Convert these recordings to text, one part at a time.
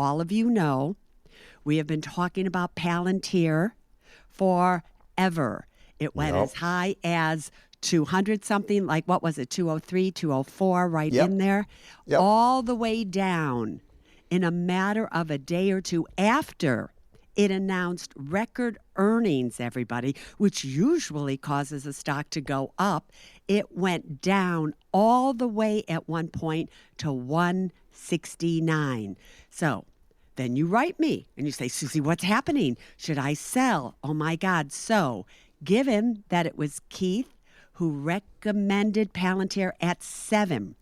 all of you know, we have been talking about Palantir forever. It went as high as 200 something, like what was it, 203, 204, right in there, all the way down in a matter of a day or two after it announced record earnings, everybody, which usually causes a stock to go up. It went down all the way at one point to 169. So then you write me and you say, Susie, what's happening? Should I sell? Oh, my God. So given that it was Keith who recommended Palantir at 7,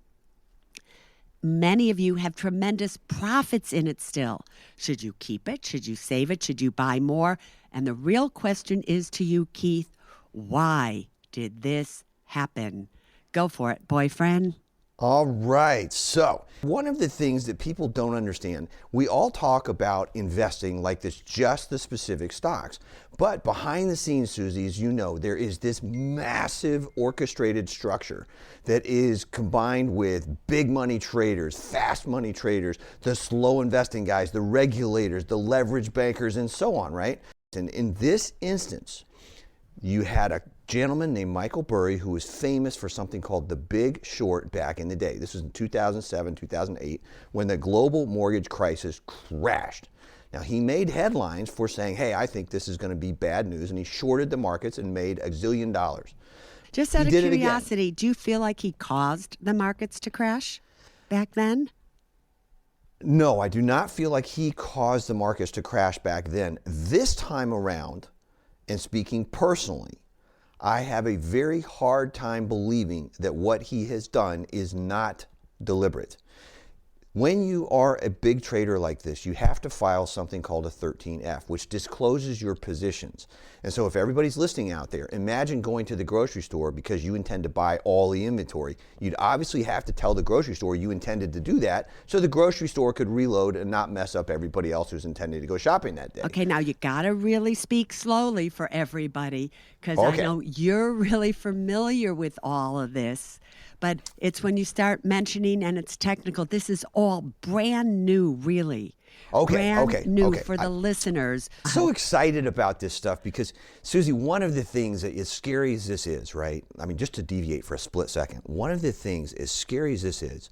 many of you have tremendous profits in it still. Should you keep it? Should you save it? Should you buy more? And the real question is to you, Keith, why did this happen? Go for it, boyfriend. All right. So one of the things that people don't understand, we all talk about investing like this, just the specific stocks. But behind the scenes, Susie, as you know, there is this massive orchestrated structure that is combined with big money traders, fast money traders, the slow investing guys, the regulators, the leverage bankers, and so on, right? And in this instance, you had a gentleman named Michael Burry who was famous for something called the Big Short back in the day. This was in 2007, 2008, when the global mortgage crisis crashed. Now, he made headlines for saying, hey, I think this is going to be bad news, and he shorted the markets and made $1 zillion. Just out of curiosity, do you feel like he caused the markets to crash back then? No, I do not feel like he caused the markets to crash back then. This time around, and speaking personally, I have a very hard time believing that what he has done is not deliberate. When you are a big trader like this, you have to file something called a 13F, which discloses your positions. And so if everybody's listening out there, imagine going to the grocery store because you intend to buy all the inventory. You'd obviously have to tell the grocery store you intended to do that so the grocery store could reload and not mess up everybody else who's intending to go shopping that day. Okay, now you got to really speak slowly for everybody because I know you're really familiar with all of this. But it's when you start mentioning, and it's technical, this is all brand new, really. Brand new for the listeners. So excited about this stuff because, Susie, one of the things that as scary as this is, right? I mean, just to deviate for a split second, one of the things as scary as this is,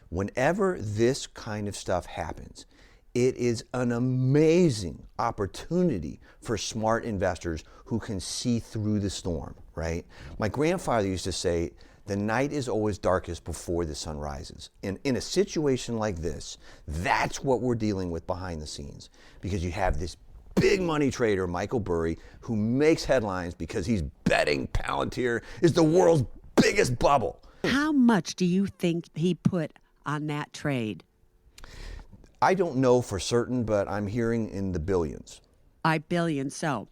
whenever this kind of stuff happens, it is an amazing opportunity for smart investors who can see through the storm, right? My grandfather used to say, the night is always darkest before the sun rises. And in a situation like this, that's what we're dealing with behind the scenes. Because you have this big money trader, Michael Burry, who makes headlines because he's betting Palantir is the world's biggest bubble. How much do you think he put on that trade? I don't know for certain, but I'm hearing in the billions. Billions. So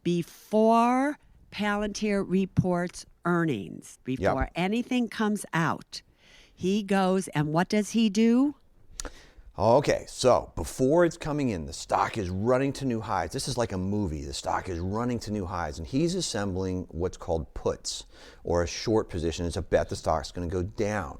before Palantir reports earnings, before anything comes out, he goes, and what does he do? Okay, so before it's coming in, the stock is running to new highs. This is like a movie. The stock is running to new highs, and he's assembling what's called puts, or a short position. It's a bet the stock's going to go down.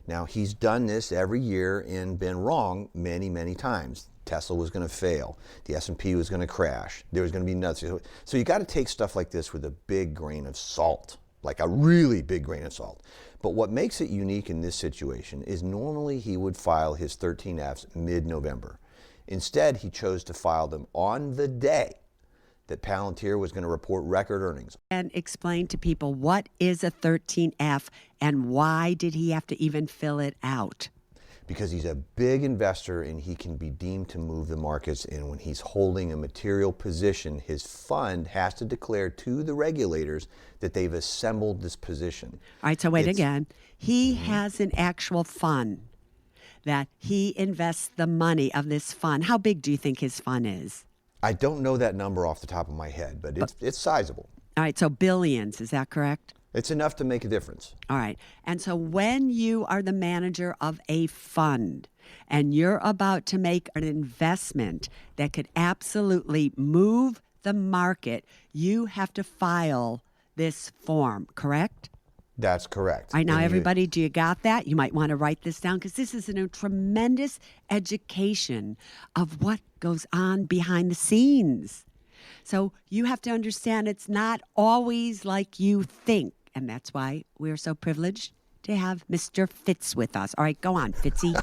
Now, he's done this every year and been wrong many, many times. Tesla was going to fail. The S&P was going to crash. There was going to be nuts. So you got to take stuff like this with a big grain of salt, like a really big grain of salt. But what makes it unique in this situation is normally he would file his 13Fs mid-November. Instead, he chose to file them on the day that Palantir was going to report record earnings. And explain to people, what is a 13F and why did he have to even fill it out? Because he's a big investor and he can be deemed to move the markets. And when he's holding a material position, his fund has to declare to the regulators that they've assembled this position. All right, so wait again. He has an actual fund that he invests the money of this fund. How big do you think his fund is? I don't know that number off the top of my head, but it's sizable. All right, so billions, is that correct? It's enough to make a difference. All right. And so when you are the manager of a fund and you're about to make an investment that could absolutely move the market, you have to file this form, correct? That's correct. All right, now, And everybody, do you got that? You might want to write this down because this is a tremendous education of what goes on behind the scenes. So you have to understand it's not always like you think. And that's why we're so privileged to have Mr. Fitz with us. All right, go on, Fitzy.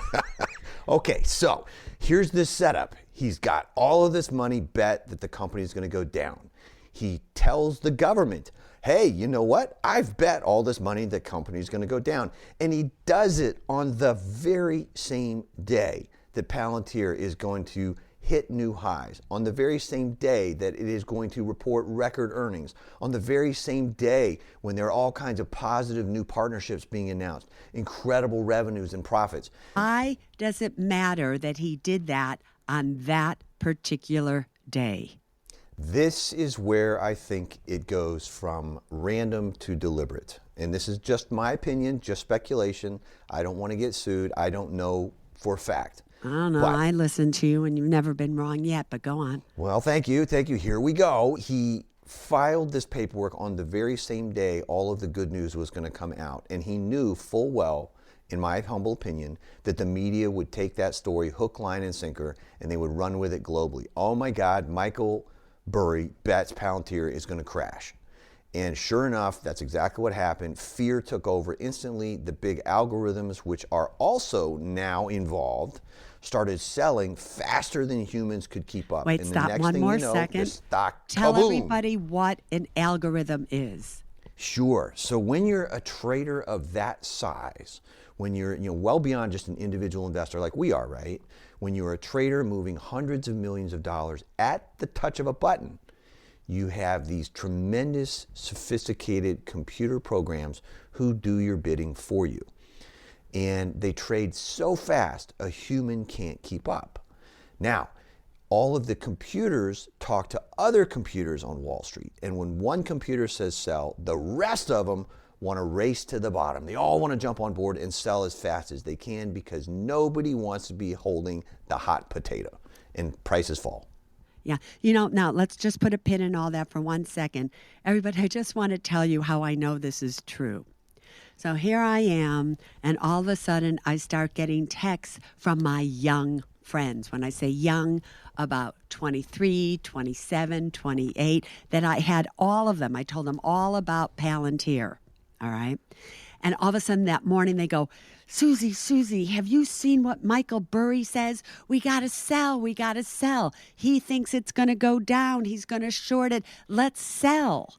Okay, so here's this setup. He's got all of this money bet that the company is going to go down. He tells the government, hey, you know what? I've bet all this money the company is going to go down. And he does it on the very same day that Palantir is going to hit new highs, on the very same day that it is going to report record earnings, on the very same day when there are all kinds of positive new partnerships being announced, incredible revenues and profits. Why does it matter that he did that on that particular day? This is where I think it goes from random to deliberate. And this is just my opinion, just speculation. I don't want to get sued. I don't know for a fact. I don't know. But I listened to you, and you've never been wrong yet, but go on. well, thank you. Thank you. Here we go. He filed this paperwork on the very same day all of the good news was going to come out. And he knew full well, in my humble opinion, that the media would take that story hook, line, and sinker, and they would run with it globally. Oh my God, Michael Burry bets Palantir is going to crash. And sure enough, that's exactly what happened. Fear took over instantly. The big algorithms, which are also now involved, started selling faster than humans could keep up. Wait, and stop the next one thing more you know, second. the stock Tell kaboom. everybody what an algorithm is. Sure. So when you're a trader of that size, when you're well beyond just an individual investor like we are, right? When you're a trader moving hundreds of millions of dollars at the touch of a button, you have these tremendous, sophisticated computer programs who do your bidding for you. And they trade so fast, a human can't keep up. Now, all of the computers talk to other computers on Wall Street. And when one computer says sell, the rest of them want to race to the bottom. They all want to jump on board and sell as fast as they can because nobody wants to be holding the hot potato and prices fall. Yeah. Now let's just put a pin in all that for 1 second. Everybody, I just want to tell you how I know this is true. So here I am, and all of a sudden I start getting texts from my young friends. When I say young, about 23, 27, 28, that I had all of them. I told them all about Palantir, all right? And all of a sudden that morning they go, Suze, have you seen what Michael Burry says? We got to sell. He thinks it's going to go down. He's going to short it. Let's sell.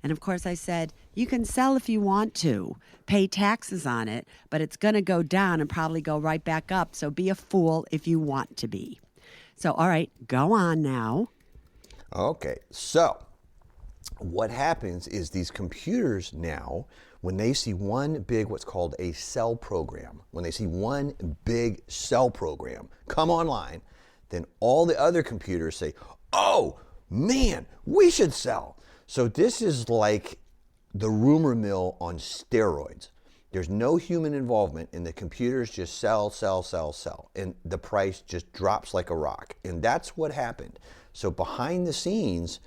And of course I said, you can sell if you want to, pay taxes on it, but it's going to go down and probably go right back up. So be a fool if you want to be. So, all right, go on now. Okay, so what happens is these computers now, when they see one big, what's called a sell program, when they see one big sell program come online, then all the other computers say, oh man, we should sell. So this is like the rumor mill on steroids. There's no human involvement, and the computers just sell, and the price just drops like a rock. And that's what happened. So behind the scenes,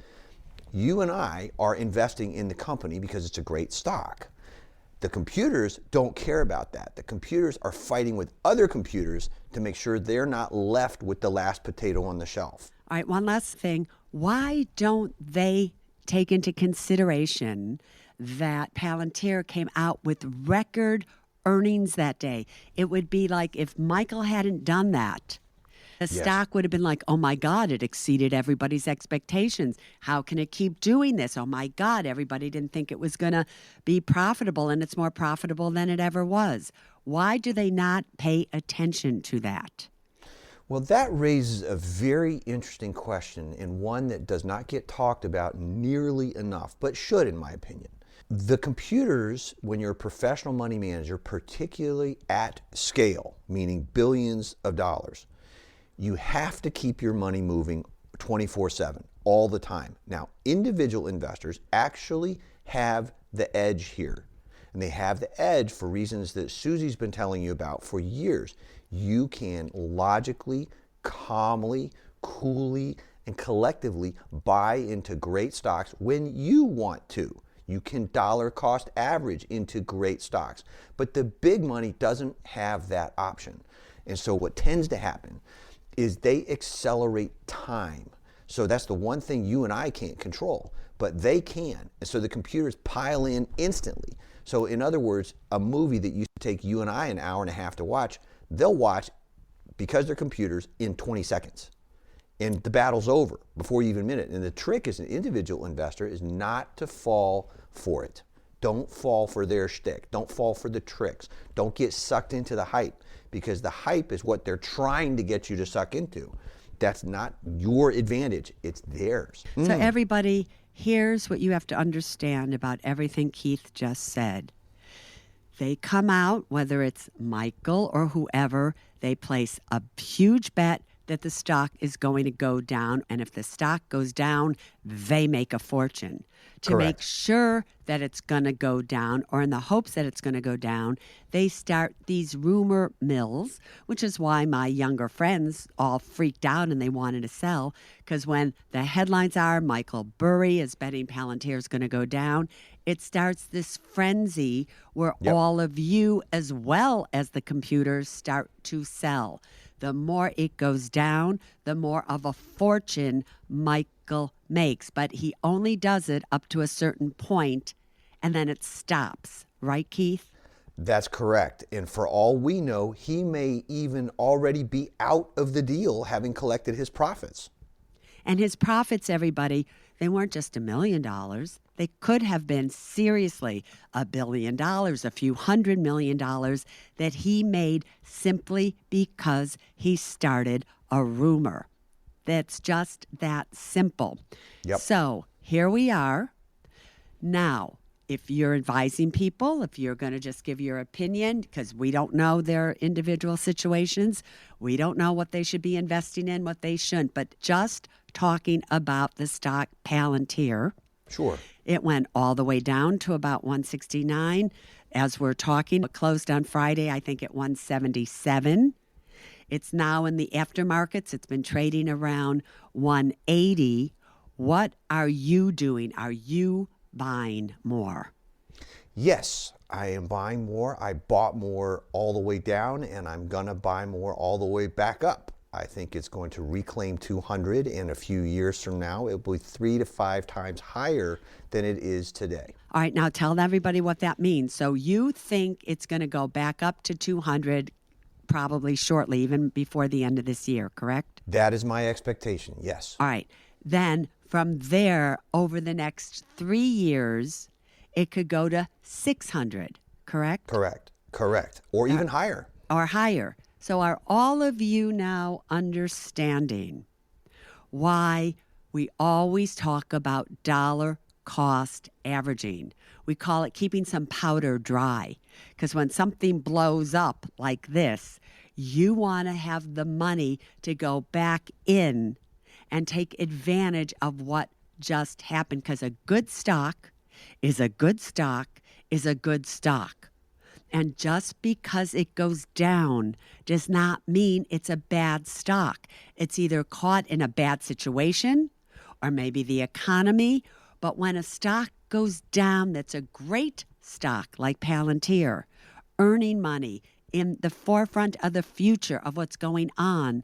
you and I are investing in the company because it's a great stock. The computers don't care about that. The computers are fighting with other computers to make sure they're not left with the last potato on the shelf. All right, one last thing. Why don't they take into consideration that Palantir came out with record earnings that day? It would be like if Michael hadn't done that, the stock would have been like, oh my God, it exceeded everybody's expectations. How can it keep doing this? Oh my God, everybody didn't think it was going to be profitable, and it's more profitable than it ever was. Why do they not pay attention to that? Well, that raises a very interesting question, and one that does not get talked about nearly enough, but should, in my opinion. The computers, when you're a professional money manager, particularly at scale, meaning billions of dollars, you have to keep your money moving 24/7, all the time. Now, individual investors actually have the edge here. And they have the edge for reasons that Susie's been telling you about for years. You can logically, calmly, coolly, and collectively buy into great stocks when you want to. You can dollar cost average into great stocks. But the big money doesn't have that option. And so what tends to happen is they accelerate time. So that's the one thing you and I can't control, but they can. And so the computers pile in instantly. So in other words, a movie that used to take you and I an hour and a half to watch, they'll watch, because they're computers, in 20 seconds. And the battle's over before you even admit it. And the trick as an individual investor is not to fall for it. Don't fall for their shtick. Don't fall for the tricks. Don't get sucked into the hype, because the hype is what they're trying to get you to suck into. That's not your advantage. It's theirs. So everybody, here's what you have to understand about everything Keith just said. They come out, whether it's Michael or whoever, they place a huge bet that the stock is going to go down. And if the stock goes down, they make a fortune. To Correct. make sure that it's going to go down, or in the hopes that it's going to go down, they start these rumor mills, which is why my younger friends all freaked out and they wanted to sell. Because when the headlines are Michael Burry is betting Palantir is going to go down, it starts this frenzy where all of you, as well as the computers, start to sell. The more it goes down, the more of a fortune Michael makes. But he only does it up to a certain point, and then it stops. Right, Keith? That's correct. And for all we know, he may even already be out of the deal, having collected his profits. And his profits, everybody, they weren't just $1 million. They could have been seriously $1 billion, a few $100 million that he made simply because he started a rumor. That's just that simple. Yep. So here we are. Now, if you're advising people, if you're going to just give your opinion, because we don't know their individual situations, we don't know what they should be investing in, what they shouldn't, but just talking about the stock Palantir. Sure. It went all the way down to about 169. As we're talking, it closed on Friday, I think, at 177. It's now in the aftermarkets. It's been trading around 180. What are you doing? Are you buying more? Yes, I am buying more. I bought more all the way down, and I'm going to buy more all the way back up. I think it's going to reclaim 200, and a few years from now, it will be 3 to 5 times higher than it is today. All right, now tell everybody what that means. So you think it's going to go back up to 200 probably shortly, even before the end of this year, correct? That is my expectation, yes. All right. Then from there, over the next 3 years, it could go to 600, correct? Correct. Or even higher. Or higher. So are all of you now understanding why we always talk about dollar cost averaging? We call it keeping some powder dry, because when something blows up like this, you want to have the money to go back in and take advantage of what just happened, because a good stock is a good stock is a good stock. And just because it goes down does not mean it's a bad stock. It's either caught in a bad situation or maybe the economy. But when a stock goes down that's a great stock like Palantir, earning money in the forefront of the future of what's going on,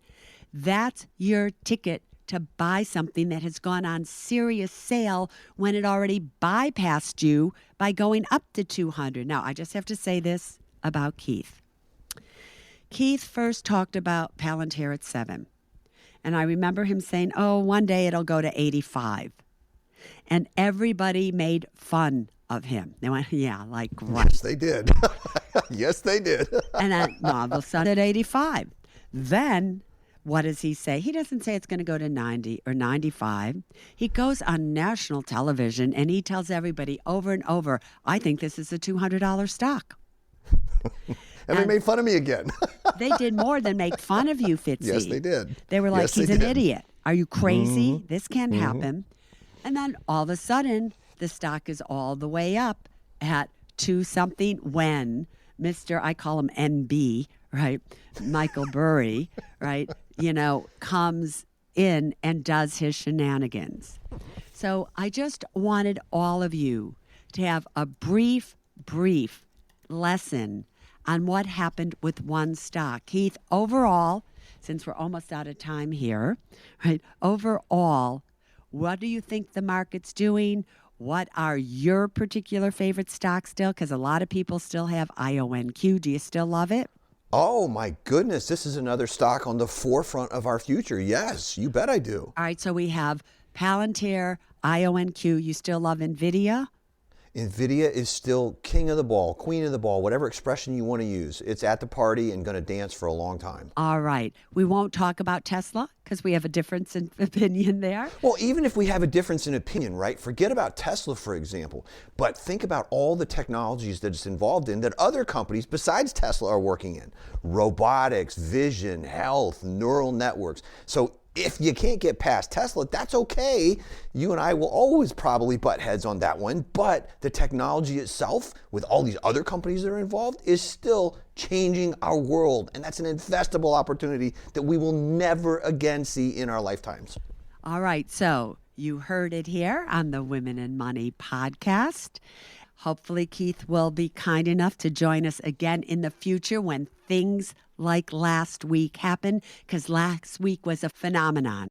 that's your ticket to buy something that has gone on serious sale when it already bypassed you by going up to 200. Now, I just have to say this about Keith. Keith first talked about Palantir at 7. And I remember him saying, oh, one day it'll go to 85. And everybody made fun of him. They went, yeah, like what? Yes, they did. Yes, they did. And then all of a sudden at 85. Then what does he say? He doesn't say it's going to go to 90 or 95. He goes on national television and he tells everybody over and over, I think this is a $200 stock. And they made fun of me again. They did more than make fun of you, Fitzy. Yes, they did. They were like, Yes, he's they an did. idiot. Are you crazy? This can't happen. And then all of a sudden, the stock is all the way up at 2 something when Mr. I call him MB, right? Michael Burry, right? Comes in and does his shenanigans. So I just wanted all of you to have a brief lesson on what happened with one stock. Keith, overall, since we're almost out of time here, right? Overall, what do you think the market's doing? What are your particular favorite stocks still? Because a lot of people still have IONQ. Do you still love it? Oh my goodness, this is another stock on the forefront of our future. Yes, you bet I do. All right, so we have Palantir, IONQ. You still love NVIDIA? NVIDIA is still king of the ball, queen of the ball, whatever expression you want to use. It's at the party and going to dance for a long time. All right. We won't talk about Tesla because we have a difference in opinion there. Well, even if we have a difference in opinion, right? Forget about Tesla, for example, but think about all the technologies that it's involved in that other companies besides Tesla are working in. Robotics, vision, health, neural networks. So if you can't get past Tesla, that's okay. You and I will always probably butt heads on that one, but the technology itself, with all these other companies that are involved, is still changing our world. And that's an investable opportunity that we will never again see in our lifetimes. All right, so you heard it here on the Women in Money podcast. Hopefully, Keith will be kind enough to join us again in the future when things like last week happen, because last week was a phenomenon.